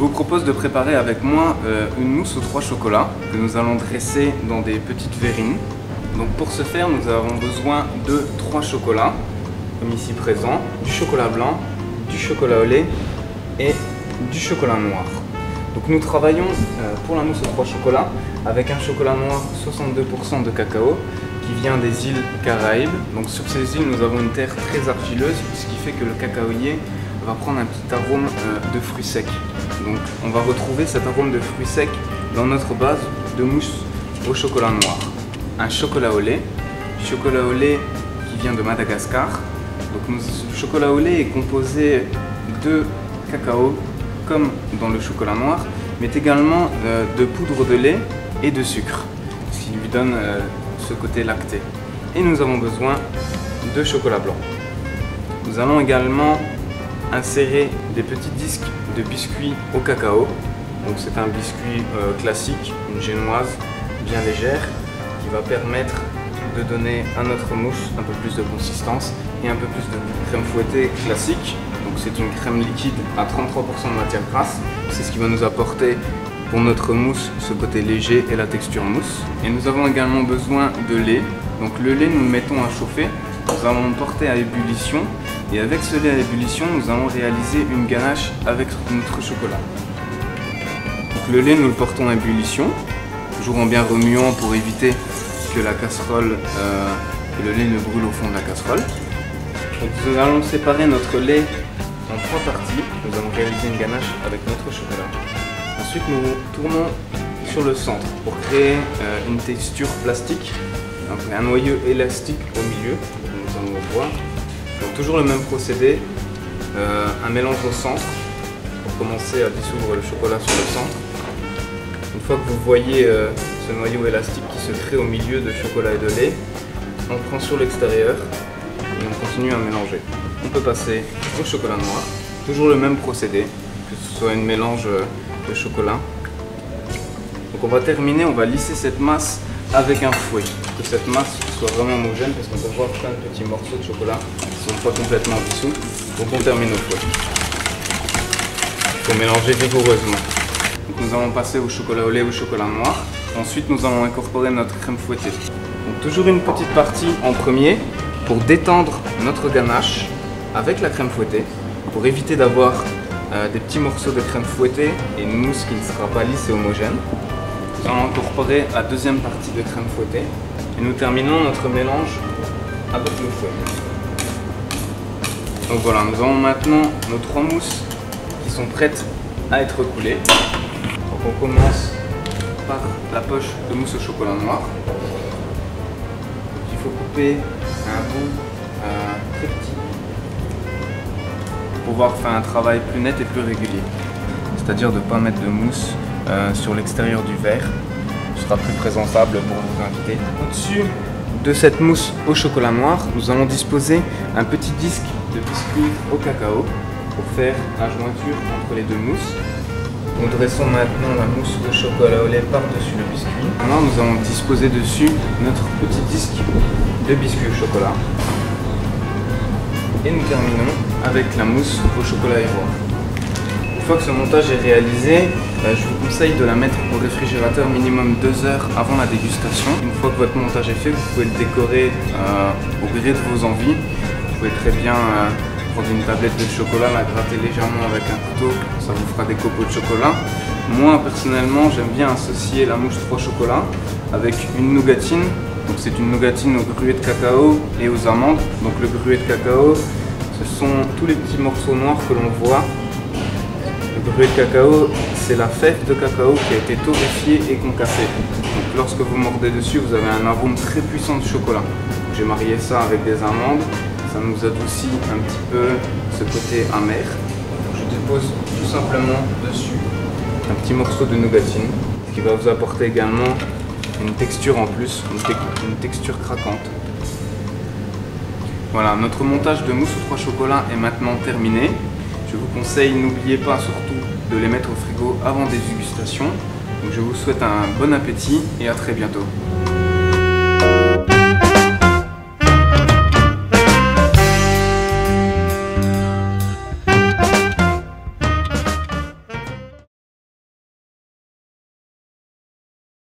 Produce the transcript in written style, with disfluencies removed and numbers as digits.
vous propose de préparer avec moi une mousse aux 3 chocolats que nous allons dresser dans des petites verrines. Donc pour ce faire, nous avons besoin de 3 chocolats, comme ici présent, du chocolat blanc, du chocolat au lait et du chocolat noir. Donc nous travaillons pour la mousse aux 3 chocolats avec un chocolat noir 62% de cacao qui vient des îles Caraïbes. Donc sur ces îles, nous avons une terre très argileuse, ce qui fait que le cacaoyer va prendre un petit arôme de fruits secs. Donc on va retrouver cet arôme de fruits secs dans notre base de mousse au chocolat noir. Un chocolat au lait qui vient de Madagascar. Donc le chocolat au lait est composé de cacao comme dans le chocolat noir, mais également de poudre de lait et de sucre, ce qui lui donne ce côté lacté. Et nous avons besoin de chocolat blanc. Nous allons également insérer des petits disques de biscuits au cacao. Donc c'est un biscuit classique, une génoise bien légère, qui va permettre de donner à notre mousse un peu plus de consistance et un peu plus de crème fouettée classique. Donc c'est une crème liquide à 33% de matière grasse. C'est ce qui va nous apporter pour notre mousse ce côté léger et la texture mousse. Et nous avons également besoin de lait. Donc le lait, nous le mettons à chauffer. Nous allons le porter à ébullition. Et avec ce lait à ébullition, nous allons réaliser une ganache avec notre chocolat. Donc le lait, nous le portons à ébullition, toujours en bien remuant pour éviter que la casserole, que le lait ne brûle au fond de la casserole. Donc nous allons séparer notre lait en 3 parties. Nous allons réaliser une ganache avec notre chocolat. Ensuite, nous tournons sur le centre pour créer une texture plastique, un noyau élastique au milieu. Nous allons le voir. Donc toujours le même procédé, un mélange au centre pour commencer à dissoudre le chocolat sur le centre. Une fois que vous voyez ce noyau élastique qui se crée au milieu de chocolat et de lait, on prend sur l'extérieur et on continue à mélanger. On peut passer au chocolat noir, toujours le même procédé, que ce soit un mélange de chocolat. Donc on va terminer, on va lisser cette masse avec un fouet, que cette masse soit vraiment homogène, parce qu'on peut voir plein de petits morceaux de chocolat qui ne sont pas complètement dissous. Donc on termine au fouet. Il faut mélanger vigoureusement. Donc nous allons passer au chocolat au lait, au chocolat noir. Ensuite nous allons incorporer notre crème fouettée. Donc toujours une petite partie en premier pour détendre notre ganache avec la crème fouettée, pour éviter d'avoir des petits morceaux de crème fouettée et une mousse qui ne sera pas lisse et homogène. Nous allons incorporer la deuxième partie de crème fouettée et nous terminons notre mélange avec le fouet. Donc voilà, nous avons maintenant nos 3 mousses qui sont prêtes à être coulées. Donc on commence par la poche de mousse au chocolat noir. Donc il faut couper un bout très petit pour pouvoir faire un travail plus net et plus régulier. C'est-à-dire de ne pas mettre de mousse sur l'extérieur du verre. Ce sera plus présentable pour vous inviter. Au-dessus de cette mousse au chocolat noir, nous allons disposer un petit disque de biscuit au cacao pour faire la jointure entre les deux mousses. Nous dressons maintenant la mousse au chocolat au lait par-dessus le biscuit. Maintenant, nous allons disposer dessus notre petit disque de biscuit au chocolat. Et nous terminons avec la mousse au chocolat ivoire. Une fois que ce montage est réalisé, je vous conseille de la mettre au réfrigérateur minimum 2 heures avant la dégustation. Une fois que votre montage est fait, vous pouvez le décorer au gré de vos envies. Vous pouvez très bien prendre une tablette de chocolat, la gratter légèrement avec un couteau, ça vous fera des copeaux de chocolat. Moi personnellement, j'aime bien associer la mousse 3 chocolats avec une nougatine. Donc c'est une nougatine au gruau de cacao et aux amandes. Donc le gruau de cacao, ce sont tous les petits morceaux noirs que l'on voit. Le gruau de cacao, c'est la fève de cacao qui a été torréfiée et concassée. Donc lorsque vous mordez dessus, vous avez un arôme très puissant de chocolat. J'ai marié ça avec des amandes, ça nous adoucit un petit peu ce côté amer. Je dépose tout simplement dessus un petit morceau de nougatine, ce qui va vous apporter également une texture en plus, une texture craquante. Voilà, notre montage de mousse aux 3 chocolats est maintenant terminé. Je vous conseille, n'oubliez pas surtout de les mettre au frigo avant dégustation. Donc je vous souhaite un bon appétit et à très bientôt.